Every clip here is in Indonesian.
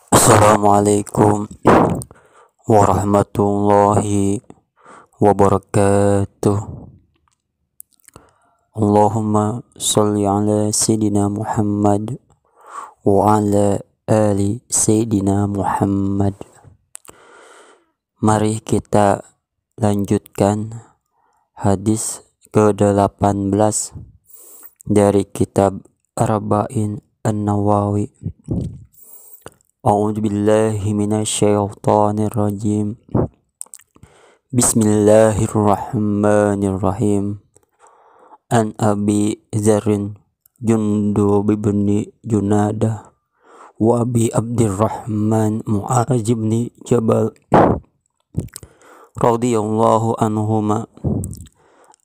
Assalamualaikum warahmatullahi wabarakatuh. Allahumma salli ala Sayyidina Muhammad wa ala ali Sayyidina Muhammad. Mari kita lanjutkan hadis ke-18 dari kitab Arba'in An-Nawawi. A'udzu billahi minasyaitonir rajim. Bismillahirrahmanirrahim. An Abi Dzarrin Jundub bin Junadah wa Abi Abdurrahman Mu'adz bin Jabal radhiyallahu anhuma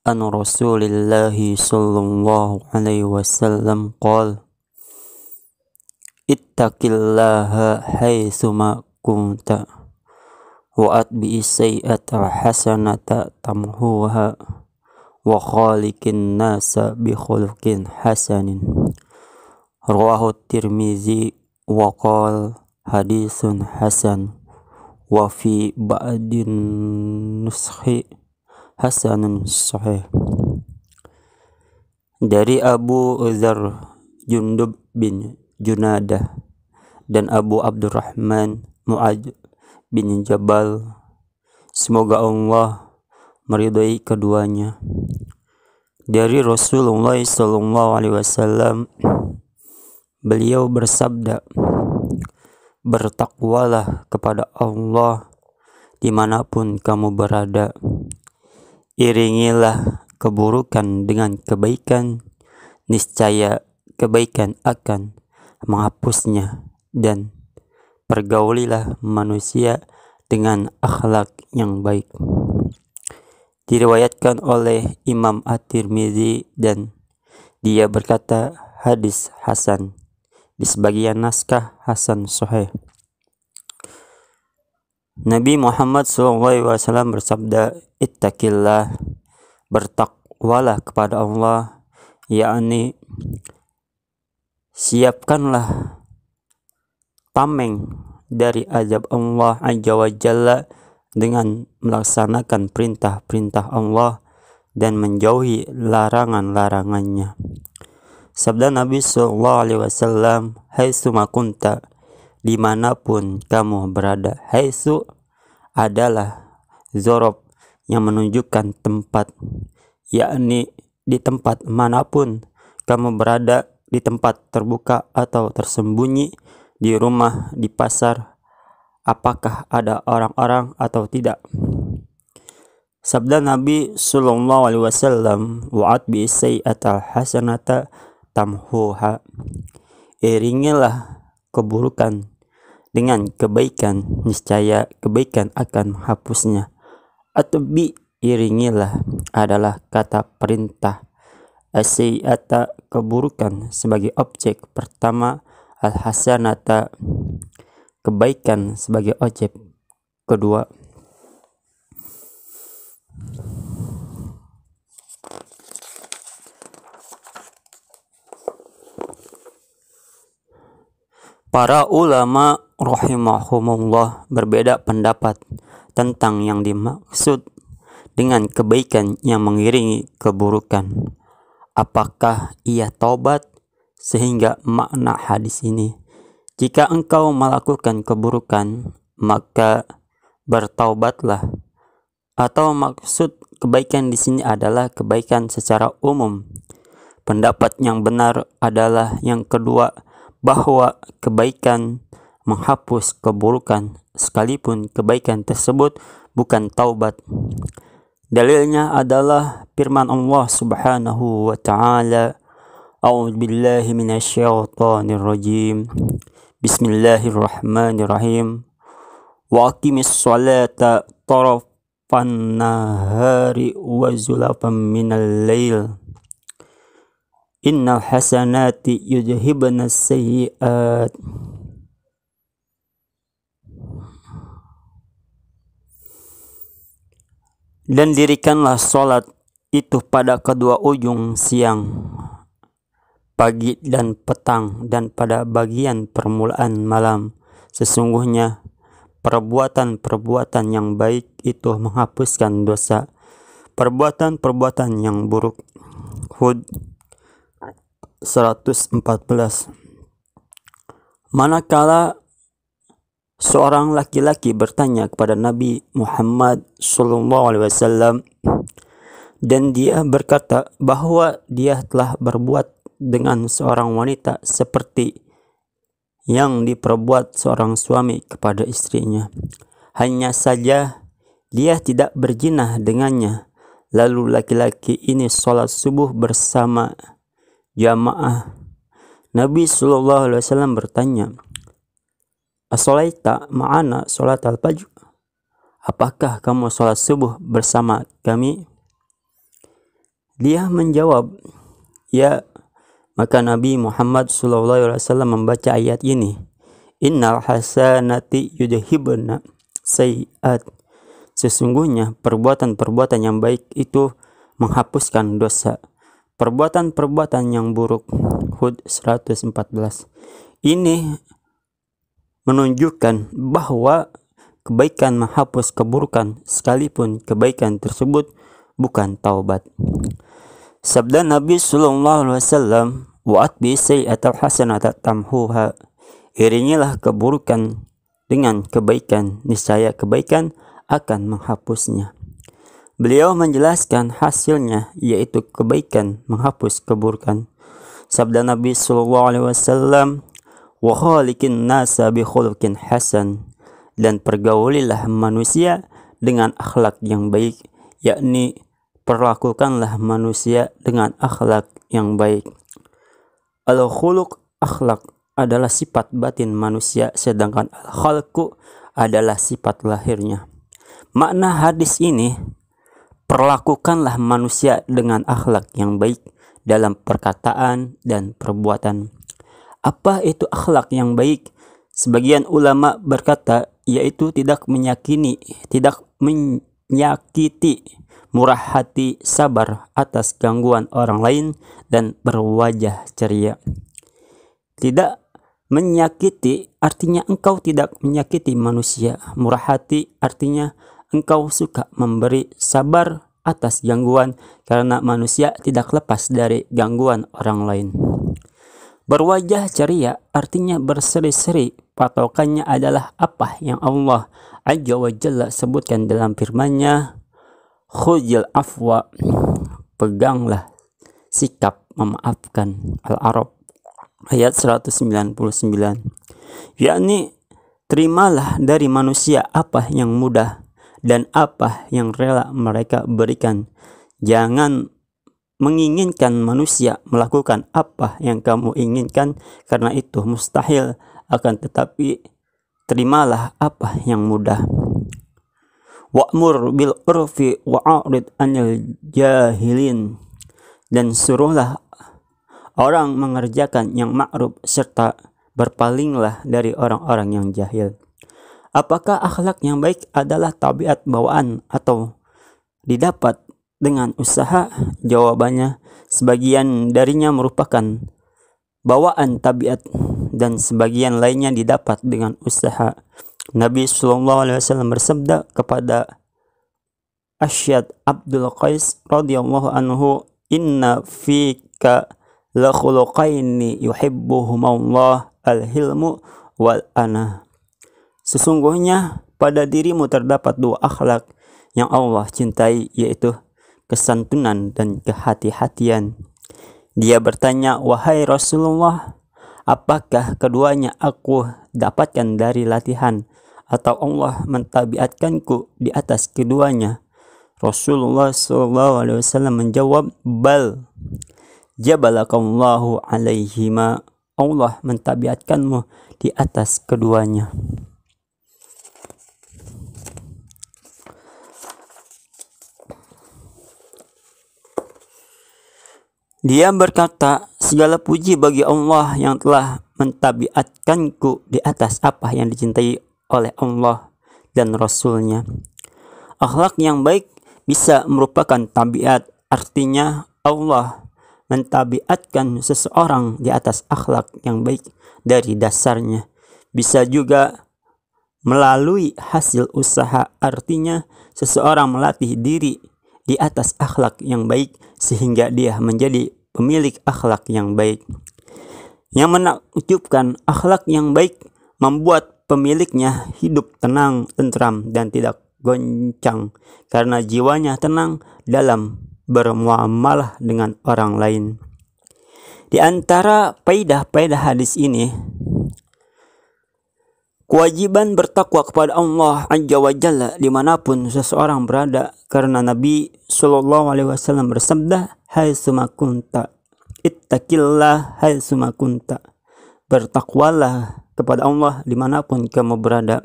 an Rasulillahi sallallahu alaihi wasallam qala ittaqillaha haitsuma kunta wa atbi'is sayyi'ata hasanata tamhuha wa khaliqin nasa bi khuluqin hasanin. Rawahu Tirmizi wa qala hadisun hasan wa fi ba'din nuskhi hasanun sahih. Dari Abu Dzar Jundub bin Junadah dan Abu Abdurrahman Mu'adz bin Jabal, semoga Allah meridai keduanya, dari Rasulullah SAW, beliau bersabda, bertakwalah kepada Allah dimanapun kamu berada, iringilah keburukan dengan kebaikan, niscaya kebaikan akan menghapusnya, dan pergaulilah manusia dengan akhlak yang baik. Diriwayatkan oleh Imam At-Tirmizi dan dia berkata hadis hasan, di sebagian naskah hasan sahih. Nabi Muhammad SAW bersabda, ittaqillah, bertakwalah kepada Allah, yakni siapkanlah tameng dari azab Allah Azza wa Jalla dengan melaksanakan perintah-perintah Allah dan menjauhi larangan-larangannya. Sabda Nabi SAW, haitsuma kunta, dimanapun kamu berada. Haitsu adalah dzaraf yang menunjukkan tempat, yakni di tempat manapun kamu berada, di tempat terbuka atau tersembunyi, di rumah, di pasar, apakah ada orang-orang atau tidak. Sabda Nabi SAW, wa'at bi sayyi'atal hasanata tamhuha, iringilah keburukan dengan kebaikan, niscaya kebaikan akan menghapusnya. Atbi, iringilah adalah kata perintah, as-sayyi'ata, keburukan, sebagai objek pertama, al-hasanata, kebaikan, sebagai objek kedua. Para ulama rahimahumullah berbeda pendapat tentang yang dimaksud dengan kebaikan yang mengiringi keburukan. Apakah ia taubat? Sehingga makna hadis ini, jika engkau melakukan keburukan, maka bertaubatlah. Atau maksud kebaikan di sini adalah kebaikan secara umum. Pendapat yang benar adalah yang kedua, bahwa kebaikan menghapus keburukan, sekalipun kebaikan tersebut bukan taubat. Dalilnya adalah firman Allah Subhanahu wa ta'ala, a'udzu billahi minasyaitonir rajim. Bismillahirrahmanirrahim. Wa aqimis sholata tarafan nahari wa zulafan minal lail. Innal hasanati yudhibnas sayyi'at. Dan dirikanlah sholat itu pada kedua ujung siang, pagi dan petang, dan pada bagian permulaan malam, Sesungguhnya perbuatan-perbuatan yang baik itu menghapuskan dosa. Perbuatan-perbuatan yang buruk. Hud 114. Manakala seorang laki-laki bertanya kepada Nabi Muhammad SAW dan dia berkata bahwa dia telah berbuat dengan seorang wanita seperti yang diperbuat seorang suami kepada istrinya, hanya saja dia tidak berzina dengannya. Lalu laki-laki ini sholat subuh bersama jamaah. Nabi SAW bertanya, "As-sholaita ma'ana sholat al-fajr?" Apakah kamu sholat subuh bersama kami? Dia menjawab, ya. Maka Nabi Muhammad SAW membaca ayat ini, Innal hasanati yudhibna sayiat. Sesungguhnya perbuatan-perbuatan yang baik itu menghapuskan dosa. Perbuatan-perbuatan yang buruk. Hud 114. Ini menunjukkan bahwa kebaikan menghapus keburukan sekalipun kebaikan tersebut bukan taubat. Sabda Nabi SAW, "Wa'atbi sayyi'atal hasanata tamhuha." Iringilah keburukan dengan kebaikan, niscaya kebaikan akan menghapusnya. Beliau menjelaskan hasilnya, yaitu kebaikan menghapus keburukan. Sabda Nabi SAW, "Wa khaliqin nasa bi khuluqin hasan." Dan pergaulilah manusia dengan akhlak yang baik, yakni perlakukanlah manusia dengan akhlak yang baik. Al-khuluq, akhlak, adalah sifat batin manusia, sedangkan al-khalqu adalah sifat lahirnya. Makna hadis ini, perlakukanlah manusia dengan akhlak yang baik dalam perkataan dan perbuatan. Apa itu akhlak yang baik? Sebagian ulama berkata, yaitu tidak menyakiti, murah hati, sabar atas gangguan orang lain, dan berwajah ceria. Tidak menyakiti artinya engkau tidak menyakiti manusia. Murah hati artinya engkau suka memberi, sabar atas gangguan karena manusia tidak lepas dari gangguan orang lain. Berwajah ceria artinya berseri-seri. Patokannya adalah apa yang Allah Azza wa Jalla sebutkan dalam firman-Nya, khudhil afwa, peganglah sikap memaafkan. Al-A'raf ayat 199. Yakni terimalah dari manusia apa yang mudah dan apa yang rela mereka berikan. Jangan menginginkan manusia melakukan apa yang kamu inginkan, karena itu mustahil. Akan tetapi terimalah apa yang mudah. Wa'mur bil urfi wa'arid anil jahilin. Dan suruhlah orang mengerjakan yang ma'ruf serta berpalinglah dari orang-orang yang jahil. Apakah akhlak yang baik adalah tabiat bawaan atau didapat dengan usaha? Jawabannya, sebagian darinya merupakan bawaan tabiat dan sebagian lainnya didapat dengan usaha. Nabi SAW bersabda kepada Asyad Abdul Qais radhiyallahu anhu, "Inna fika la khuluqaini yuhibbuhumullah, al-hilmu wal ana." Sesungguhnya pada dirimu terdapat dua akhlak yang Allah cintai, yaitu kesantunan dan kehati-hatian. Dia bertanya, "Wahai Rasulullah, apakah keduanya aku dapatkan dari latihan atau Allah mentabiatkanku di atas keduanya?" Rasulullah SAW menjawab, "Bal jabalakallahu alaihima." Allah mentabiatkanmu di atas keduanya. Dia berkata, segala puji bagi Allah yang telah mentabiatkanku di atas apa yang dicintai oleh Allah dan Rasul-Nya. Akhlak yang baik bisa merupakan tabiat, artinya Allah mentabiatkan seseorang di atas akhlak yang baik dari dasarnya. Bisa juga melalui hasil usaha, artinya seseorang melatih diri di atas akhlak yang baik sehingga dia menjadi pemilik akhlak yang baik. Yang menakjubkan, akhlak yang baik membuat pemiliknya hidup tenang, tentram, dan tidak goncang karena jiwanya tenang dalam bermuamalah dengan orang lain. Di antara faedah-faedah hadis ini, kewajiban bertakwa kepada Allah Azza wa Jalla dimanapun seseorang berada, karena Nabi SAW bersabda, haitsuma kunta ittaqillah haitsuma kunta, bertakwalah kepada Allah dimanapun kamu berada.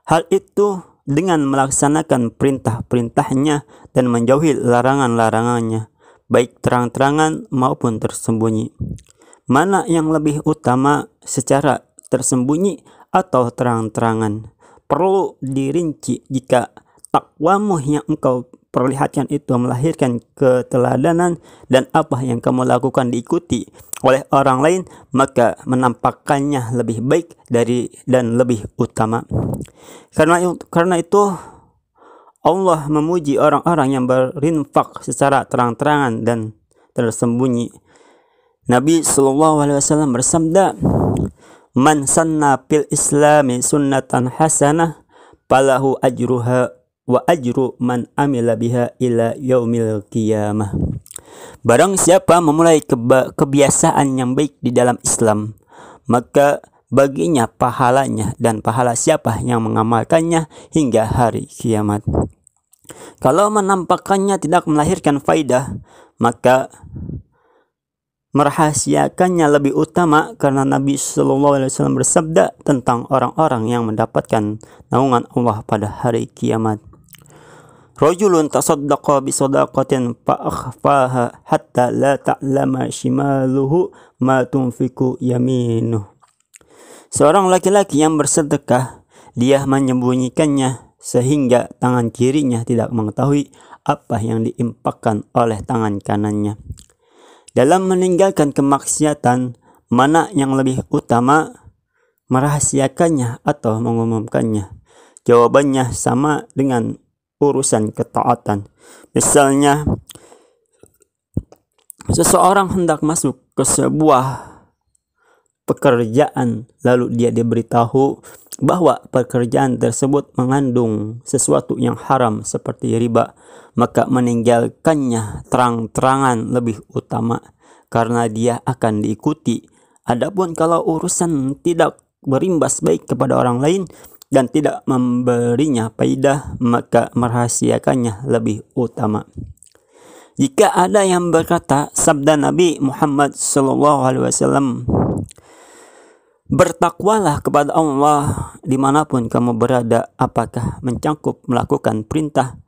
Hal itu dengan melaksanakan perintah-perintahnya dan menjauhi larangan-larangannya, baik terang-terangan maupun tersembunyi. Mana yang lebih utama, secara tersembunyi atau terang-terangan? Perlu dirinci jika takwamu yang engkau perlihatkan itu melahirkan keteladanan dan apa yang kamu lakukan diikuti oleh orang lain, maka menampakkannya lebih baik dan lebih utama. Karena itu Allah memuji orang-orang yang berinfak secara terang-terangan dan tersembunyi. Nabi SAW bersabda, man sanna fil islami sunnatan hasanah falahu ajruha wa ajru man amila biha ila yaumil qiyamah. Barang siapa memulai kebiasaan yang baik di dalam Islam, maka baginya pahalanya dan pahala siapa yang mengamalkannya hingga hari kiamat. Kalau menampakkannya tidak melahirkan faidah, maka merahasiakannya lebih utama, karena Nabi SAW bersabda tentang orang-orang yang mendapatkan naungan Allah pada hari kiamat. Rajulun tasaddaqa bi sadaqatin fa akhfaha hatta la ta'lama shimaluhu ma tunfiqu yaminuh. Seorang laki-laki yang bersedekah, dia menyembunyikannya sehingga tangan kirinya tidak mengetahui apa yang diinfakkan oleh tangan kanannya. Dalam meninggalkan kemaksiatan, mana yang lebih utama, merahasiakannya atau mengumumkannya? Jawabannya sama dengan urusan ketaatan. Misalnya, seseorang hendak masuk ke sebuah pekerjaan, lalu dia diberitahu bahwa pekerjaan tersebut mengandung sesuatu yang haram seperti riba, maka meninggalkannya terang-terangan lebih utama, karena dia akan diikuti. Adapun kalau urusan tidak berimbas baik kepada orang lain dan tidak memberinya faidah, maka merahasiakannya lebih utama. Jika ada yang berkata, sabda Nabi Muhammad SAW, bertakwalah kepada Allah dimanapun kamu berada, apakah mencangkup melakukan perintah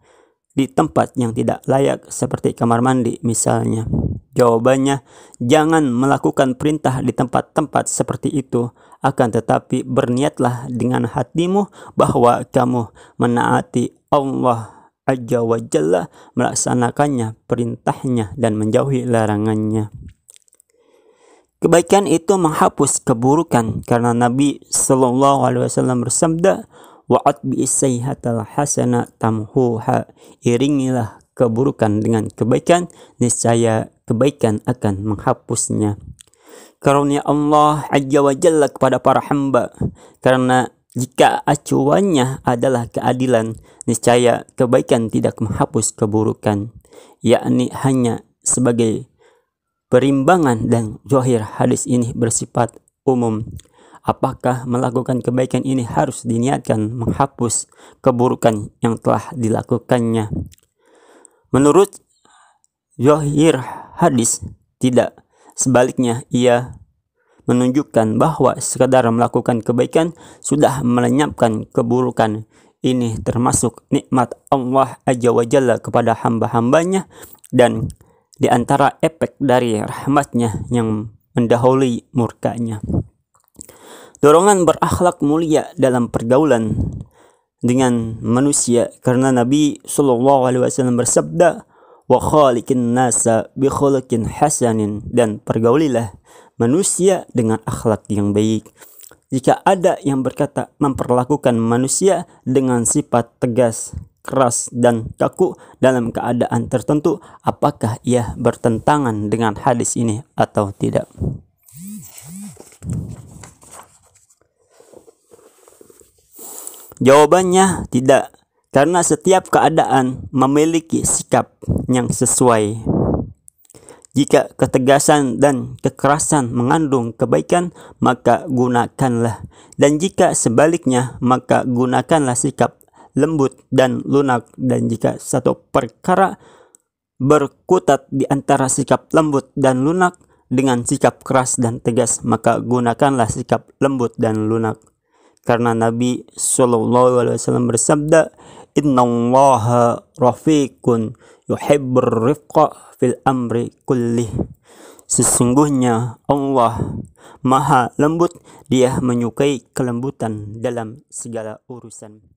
di tempat yang tidak layak seperti kamar mandi misalnya? Jawabannya, jangan melakukan perintah di tempat-tempat seperti itu, akan tetapi berniatlah dengan hatimu bahwa kamu menaati Allah Azza wa Jalla, melaksanakannya perintahnya dan menjauhi larangannya. Kebaikan itu menghapus keburukan, karena Nabi SAW bersabda, wa'atbi sayhatal hasana tamhuha, iringilah keburukan dengan kebaikan, niscaya kebaikan akan menghapusnya. Karunia Allah Azza wa Jalla kepada para hamba, karena jika acuannya adalah keadilan, niscaya kebaikan tidak menghapus keburukan, yakni hanya sebagai perimbangan, dan zahir hadis ini bersifat umum. Apakah melakukan kebaikan ini harus diniatkan menghapus keburukan yang telah dilakukannya? Menurut zahir hadis, tidak. Sebaliknya, ia menunjukkan bahwa sekadar melakukan kebaikan sudah melenyapkan keburukan. Ini termasuk nikmat Allah Azza wa Jalla kepada hamba-hambanya, dan di antara efek dari rahmatnya yang mendahului murkanya. Dorongan berakhlak mulia dalam pergaulan dengan manusia, karena Nabi SAW bersabda, wa khaliqin nasa bi khuluqin hasanin, dan pergaulilah manusia dengan akhlak yang baik. Jika ada yang berkata memperlakukan manusia dengan sifat tegas, keras, dan kaku dalam keadaan tertentu, apakah ia bertentangan dengan hadis ini atau tidak? Jawabannya tidak, karena setiap keadaan memiliki sikap yang sesuai. Jika ketegasan dan kekerasan mengandung kebaikan, maka gunakanlah. Dan jika sebaliknya, maka gunakanlah sikap lembut dan lunak. Dan jika satu perkara berkutat di antara sikap lembut dan lunak dengan sikap keras dan tegas, maka gunakanlah sikap lembut dan lunak. Karena Nabi SAW bersabda, "Innallaha rafiqun yuhibbur rifqa fil amri kullih." Sesungguhnya Allah Maha Lembut, Dia menyukai kelembutan dalam segala urusan.